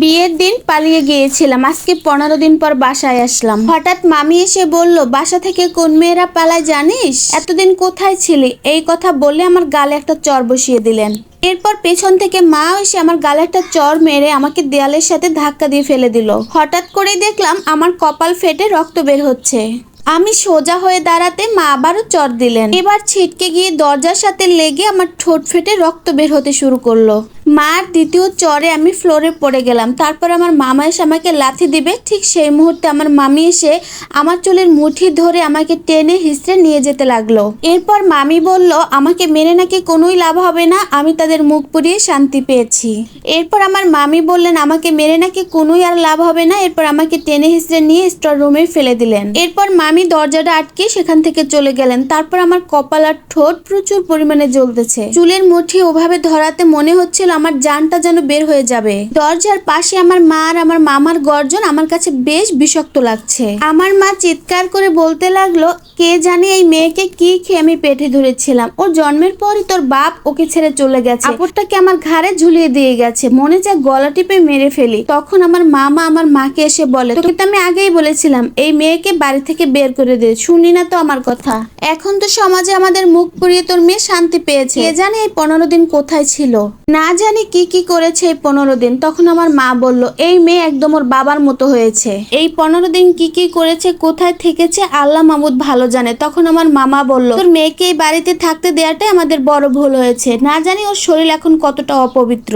বিয়ের দিন পালিয়ে গিয়েছিলাম, আজকে 15 দিন পর বাসায় আসলাম। হঠাৎ মামি এসে বলল, বাসা থেকে কোন মেয়েরা পালায় জানিস? এতদিন কোথায় ছিলি? এই কথা বলে আমার গালে একটা চর বসিয়ে দিলেন। এরপর পেছন থেকে মা এসে আমার গালে একটা চর মেরে আমাকে দেয়ালের সাথে ধাক্কা দিয়ে ফেলে দিল। হঠাৎ করেই দেখলাম আমার কপাল ফেটে রক্ত বের হচ্ছে। আমি সোজা হয়ে দাঁড়াতে মা আবারও চর দিলেন। এবার ছিটকে গিয়ে দরজার সাথে লেগে আমার ঠোঁট ফেটে রক্ত বের হতে শুরু করলো। মার দ্বিতীয় চরে আমি ফ্লোরে পড়ে গেলাম। তারপর আমার মামা এসে আমাকে লাথি দিবে, ঠিক সেই মুহূর্তে আমার মামি এসে আমার চুলের মুঠি ধরে আমাকে টেনে হিঁচড়ে নিয়ে যেতে লাগলো। এরপর মামি বলল, আমাকে মেরে নাকি কোনোই লাভ হবে না, আমি তাদের মুখ পুড়িয়ে শান্তি পেয়েছি। এরপর আমার মামি বললেন, আমাকে মেরে নাকি কোনোই আর লাভ হবে না। এরপর আমাকে টেনে হিঁচড়ে নিয়ে স্টোর রুমে ফেলে দিলেন। এরপর মামি দরজাটা আটকে সেখান থেকে চলে গেলেন। তারপর আমার কপাল আর ঠোঁট প্রচুর পরিমাণে জ্বলতেছে। চুলের মুঠি ওভাবে ধরাতে মনে হচ্ছিল আমার জানটা যেন বের হয়ে যাবে। দরজার পাশে আমার মা আর আমার মামার গর্জন আমার কাছে বেশ বিষাক্ত লাগছে। আমার মা চিৎকার করে বলতে লাগলো, কে জানে এই মেয়েকে কি খেয়ে আমি পেটে ধরেছিলাম, ওর জন্মের পরই তোর বাপ ওকে ছেড়ে চলে গেছে, কাপড়টাকে আমার ঘাড়ে ঝুলিয়ে দিয়ে গেছে, মনে চায় গলা টিপে মেরে ফেলি। তখন আমার মামা আমার মাকে এসে বলে, তোকে তো আমি আগেই বলেছিলাম এই মেয়েকে বাড়ি থেকে বের করে দে, শুনি না তো আমার কথা। এখন তো সমাজে আমাদের মুখ পুড়িয়ে তোর মেয়ে শান্তি পেয়েছে, কে জানে এই 15 দিন কোথায় ছিল, না জানি কি কি করেছে এই 15 দিন। তখন আমার মা বলল, এই মেয়ে একদম ওর বাবার মতো হয়েছে, এই 15 দিন কি কি করেছে, কোথায় থেকেছে আল্লাহ মাহমুদ ভালো জানে। তখন আমার মামা বলল, তোর মেয়েকে এই বাড়িতে থাকতে দেওয়াটাই আমাদের বড় ভুল হয়েছে, না জানি ওর শরীর এখন কতটা অপবিত্র।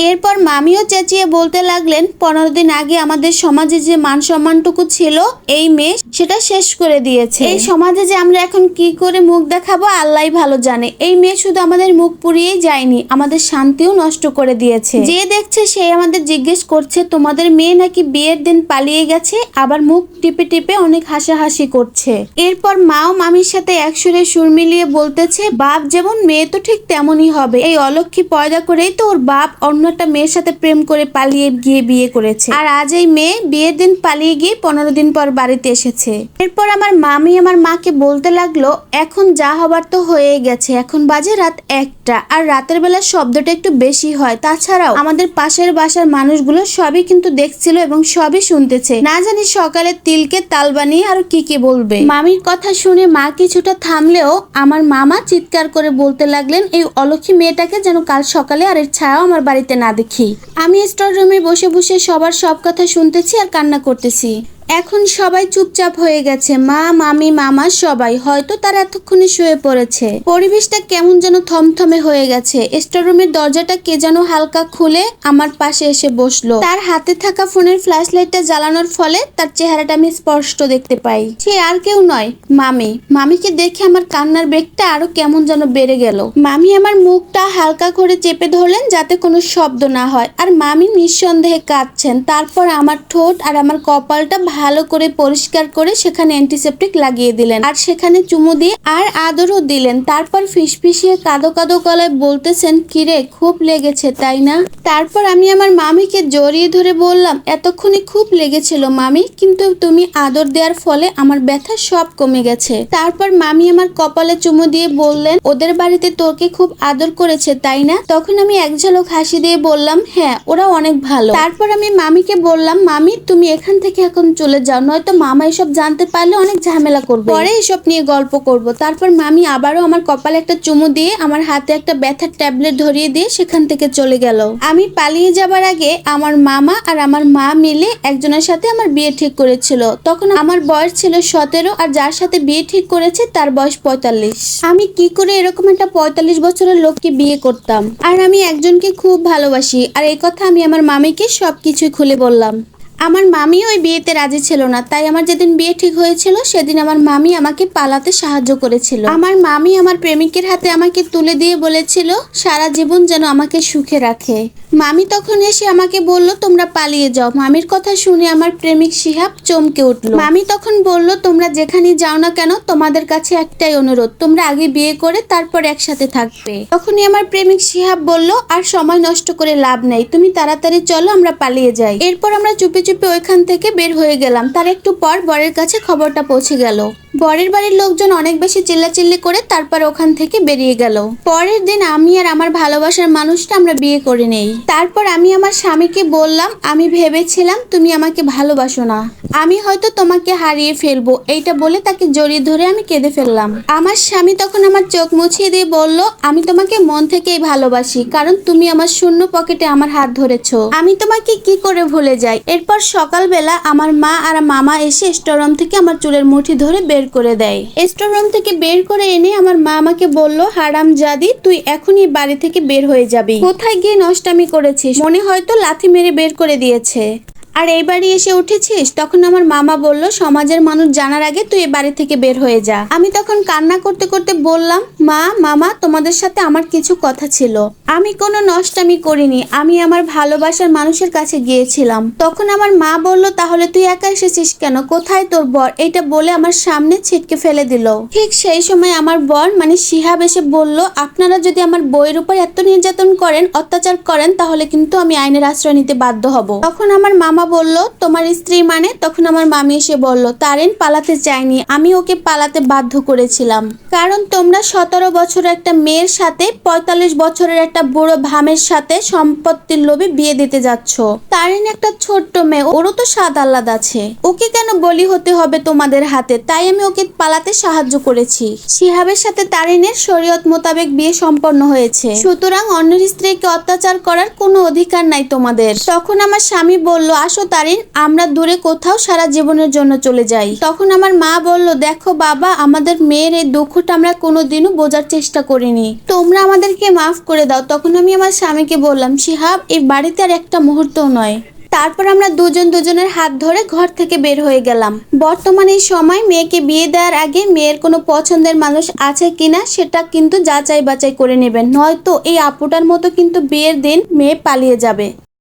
এরপর মামিও চেঁচিয়ে বলতে লাগলেন, 15 দিন আগে আমাদের সমাজে যে মান সম্মানটুকু ছিল এই মেয়ে সেটা শেষ করে দিয়েছে। এই সমাজে যে আমরা এখন কি করে মুখ দেখাবো আল্লাহই ভালো জানে। এই মেয়ে শুধু আমাদের মুখ পুড়িয়েই যায়নি, আমাদের শান্তিও নষ্ট করে দিয়েছে। যে দেখছে সেই আমাদের জিজ্ঞেস করছে, তোমাদের মেয়ে নাকি বিয়ের দিন পালিয়ে গেছে, আবার মুখ টিপে টিপে অনেক হাসাহাসি করছে। এরপর মাও মামির সাথে একসুরে সুর মিলিয়ে বলতেছে, বাপ যেমন মেয়ে তো ঠিক তেমনই হবে, এই অলক্ষী পয়দা করেই তো ওর বাপ অন্য একটা মেয়ের সাথে প্রেম করে পালিয়ে গিয়ে বিয়ে করেছে, আর আজ এই মেয়ে বিয়ের দিন পালিয়ে গিয়ে 15 দিন পর বাড়িতে এসেছে। এরপর আমার মামি আমার মাকে বলতে লাগলো, এখন যা হবার তো হয়ে গেছে, এখন বাজে রাত 1টা, আর রাতের বেলা শব্দটা একটু বেশি হয়, তাছাড়াও আমাদের পাশের বাসার মানুষগুলো সবই কিন্তু দেখছিল এবং সবই শুনতেছে, না জানি সকালে তিলকে তাল বানিয়ে আর কি কি বলবে। মামির কথা শুনে মা কিছুটা থামলেও আমার মামা চিৎকার করে বলতে লাগলেন, এই অলক্ষী মেয়েটাকে যেন কাল সকালে আর এর ছায়াও আমার বাড়িতে না দেখি। আমি স্টোর রুমে বসে বসে সবার সব কথা শুনতেছি আর কান্না করতেছি। এখন সবাই চুপচাপ হয়ে গেছে, মা মামি মামা সবাই, হয়তো তারা এতক্ষণে শুয়ে পড়েছে। পরিবেশটা কেমন যেন থমথমে হয়ে গেছে। স্টোর রুমের দরজাটা কে যেন হালকা খুলে আমার পাশে এসে বসলো। তার হাতে থাকা ফোনের ফ্ল্যাশ লাইটটা জ্বালানোর ফলে তার চেহারাটা আমি স্পষ্ট দেখতে পাই। সে আর কেউ নয়, মামি। মামিকে দেখে আমার কান্নার বেগটা আরো কেমন যেন বেড়ে গেল। মামি আমার মুখটা হালকা করে চেপে ধরলেন যাতে কোনো শব্দ না হয়, আর মামি নিঃসন্দেহে কাঁদছেন। তারপর আমার ঠোঁট আর আমার কপালটা ভালো করে পরিষ্কার করে সেখানে অ্যান্টিসেপ্টিক লাগিয়ে দিলেন, আর সেখানে চুমু দিয়ে আর আদরও দিলেন। তারপর ফিসফিসিয়ে কাঁদো কাঁদো গলায় বলতেছেন, কিরে খুব লেগেছে তাই না? তারপর আমি আমার মামিকে জড়িয়ে ধরে বললাম, এতক্ষণে খুব লেগেছিল মামি, কিন্তু তুমি আদর দেওয়ার ফলে আমার ব্যথা সব কমে গেছে। তারপর মামি আমার কপালে চুমু দিয়ে বললেন, ওদের বাড়িতে তোকে খুব আদর করেছে তাই না? তখন আমি এক ঝলক হাসি দিয়ে বললাম, হ্যাঁ ওরা অনেক ভালো। তারপর আমি মামিকে বললাম, মামি তুমি এখান থেকে এখন চলে যাও, নয়তো মামা এসব জানতে পারলে অনেক ঝামেলা করবে, পরে এসব নিয়ে গল্প করব। তারপর মামি আবারও আমার কপালে একটা চুমু দিয়ে আমার হাতে একটা ব্যথার ট্যাবলেট ধরিয়ে দিয়ে সেখান থেকে চলে গেল। আমি পালিয়ে যাবার আগে আমার মামা আর আমার মা মিলে একজনের সাথে আমার বিয়ে ঠিক করেছিল। তখন আমার বয়স ছিল 17, আর যার সাথে বিয়ে ঠিক করেছে তার বয়স 45। আমি কি করে এরকম একটা 45 বছরের লোককে বিয়ে করতাম? আর আমি একজনকে খুব ভালোবাসি, আর এই কথা আমি আমার মামিকে সবকিছুই খুলে বললাম। আমার মামি ওই বিয়েতে রাজি ছিল না, তাই আমার যেদিন বিয়ে ঠিক হয়েছিল সেদিন আমার মামি আমাকে পালাতে সাহায্য করেছিল। আমার মামি আমার প্রেমিকের হাতে আমাকে তুলে দিয়ে বলেছিল সারা জীবন যেন আমাকে সুখে রাখে। মামি তখন এসে আমাকে বলল, তোমরা পালিয়ে যাও। মামির কথা শুনে আমার প্রেমিক শিহাব চমকে উঠলো। মামি তখন বলল, তোমরা যেখানে যাও না কেন তোমাদের কাছে একটাই অনুরোধ, তোমরা আগে বিয়ে করে তারপর একসাথে থাকবে। তখনই আমার প্রেমিক শিহাব বলল, আর সময় নষ্ট করে লাভ নেই, তুমি তাড়াতাড়ি চলো আমরা পালিয়ে যাই। এরপর আমরা চুপি চুপি ওইখান থেকে বের হয়ে গেলাম। তার একটু পর বরের কাছে খবরটা পৌঁছে গেল। বরের বাড়ির লোকজন অনেক বেশি চিল্লাচিল্লি করে তারপর ওখান থেকে বেরিয়ে গেল। পরের দিন আমি আর আমার ভালোবাসার মানুষটা আমরা বিয়ে করে নেই। তারপর আমি আমার স্বামীকে বললাম, আমি ভেবেছিলাম তুমি আমাকে ভালোবাসো না, আমি হয়তো তোমাকে হারিয়ে ফেলবো। এইটা বলে তাকে জড়িয়ে ধরে আমি কেঁদে ফেললাম। আমার স্বামী তখন আমার চোখ মুছিয়ে দিয়ে বলল, আমি তোমাকে মন থেকেই ভালোবাসি, কারণ তুমি আমার শূন্য পকেটে আমার হাত ধরেছো, আমি তোমাকে কি করে ভুলে যাই। এরপর সকালবেলা আমার মা আর মামা এসে স্টোররুম থেকে আমার চুলের মুঠি ধরে বের করে দেয়। স্টোররুম থেকে বের করে এনে আমার মা আমাকে বলল, হারামজাদি, তুই এখনই বাড়ি থেকে বের হয়ে যাবি। কোথায় গিয়ে নষ্টামি করেছিস, মনে হয়তো লাথি মেরে বের করে দিয়েছে। আর এই বাড়ি এসে উঠেছিস। তখন আমার মামা বলল, সমাজের মানুষ জানার আগে তুই এই বাড়ি থেকে বের হয়ে যা। আমি তখন কান্না করতে করতে বললাম, মা, মামা, তোমাদের সাথে আমার কিছু কথা ছিল। আমি কোনো নষ্টামি করিনি, আমি আমার ভালোবাসার মানুষের কাছে গিয়েছিলাম। তখন আমার মা বলল, তাহলে তুই একা এসেছিস কেন, কোথায় তোর বর? এটা বলে আমার সামনে ছিটকে ফেলে দিল। ঠিক সেই সময় আমার বর মানে শিহাব এসে বলল, আপনারা যদি আমার বইয়ের উপর এত নির্যাতন করেন, অত্যাচার করেন, তাহলে কিন্তু আমি আইনের আশ্রয় নিতে বাধ্য হব। তখন আমার মামা বলল, তোমার স্ত্রী মানে? তখন আমার মামি এসে বলল, তারিন পালাতে চাইনি, আমি ওকে পালাতে বাধ্য করেছিলাম, কারণ তোমরা 17 বছরের একটা মেয়ের সাথে 45 বছরের একটা বুড়ো ভামের সাথে সম্পত্তির লোভে বিয়ে দিতে যাচ্ছ। তারিন একটা ছোট্ট মেয়ে, ওরও তো স্বাদ আহ্লাদ আছে, ওকে কেন বলি হতে হবে তোমাদের হাতে? তাই আমি ওকে পালাতে সাহায্য করেছি। শিহাবের সাথে তারিনের শরীয়ত মোতাবেক বিয়ে সম্পন্ন হয়েছে, সুতরাং অন্যের স্ত্রীকে অত্যাচার করার কোনো অধিকার নাই তোমাদের। তখন আমার স্বামী বলল, আসো তারিন, আমরা দূরে কোথাও সারা জীবনের জন্য চলে যাই। তখন আমার মা বলল, দেখো বাবা, আমাদের মেয়ের এই দুঃখটা আমরা কোনোদিনও বোঝার চেষ্টা করিনি, তোমরা আমাদেরকে মাফ করে দাও। তখন আমি আমার স্বামীকে বললাম, শিহাব, এই বাড়িতে আর একটা মুহূর্তও নয়। তারপর আমরা দুজন দুজনের হাত ধরে ঘর থেকে বের হয়ে গেলাম। বর্তমানে এই সময় মেয়েকে বিয়ে দেওয়ার আগে মেয়ের কোনো পছন্দের মানুষ আছে কিনা সেটা কিন্তু যাচাই বাছাই করে নেবেন, নয়তো এই আপুটার মতো কিন্তু বিয়ের দিন মেয়ে পালিয়ে যাবে।